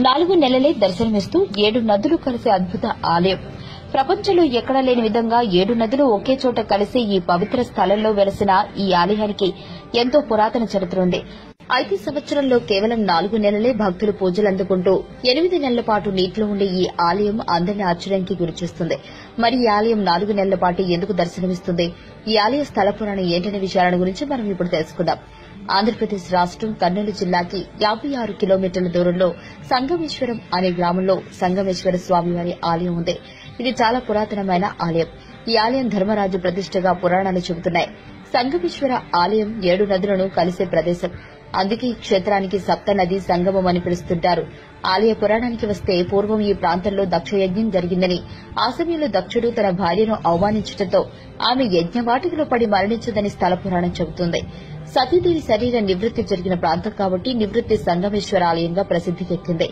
4 నెలలే దర్శనమిస్తూ 7 నదులు కలిసే అద్భుత ఆలయం. ప్రపంచంలో ఎక్కడా లేని విధంగా 7 నదులు ఒకే చోట కలిసి ఈ పవిత్ర స్థలంలో వెలసిన ఈ ఆలయానికి ఎంతో పురాతన చరిత్ర ఉంది. అయితే సంవత్సరంలో కేవలం 4 నెలలే భక్తులు పూజలు అందుకుంటూ 8 నెలల పాటు నీటిలో ఉండే ఈ ఆలయం అందరినీ ఆశ్చర్యానికి గురిచేస్తుంది. మరి ఈ ఆలయం 4 నెలల పాటు ఎందుకు దర్శనమిస్తుంది? ఈ ఆలయ స్థల పురాణం ఏంటనే విషయాల గురించి మనం ఇప్పుడు తెలుసుకుందాం. ఆంధ్రప్రదేశ్ రాష్ట్రం కర్నూలు జిల్లాకి 56 కిలోమీటర్ల దూరంలో సంగమేశ్వరం అనే గ్రామంలో సంగమేశ్వర స్వామివారి ఆలయం ఉంది. ఇది చాలా పురాతనమైన ఆలయం. ఈ ఆలయం ధర్మరాజు ప్రతిష్టగా పురాణాలు చెబుతున్నాయి. సంగమేశ్వర ఆలయం 7 నదులను కలిసే ప్రదేశం. అందుకే ఈ క్షేత్రానికి సప్త నది సంగమం అని పిలుస్తుంటారు. ఆలయ పురాణానికి వస్తే పూర్వం ఈ ప్రాంతంలో దక్షయజ్ఞం జరిగిందని, ఆ సమయంలో దక్షుడు తన భార్యను అవమానించడంతో ఆమె యజ్ఞవాటికలో పడి మరణించదని స్థల పురాణం చెబుతుంది. సతీదేవి శరీర నివృత్తి జరిగిన ప్రాంతం కాబట్టి నివృత్తి సంగమేశ్వర ఆలయంగా ప్రసిద్దికెక్కింది.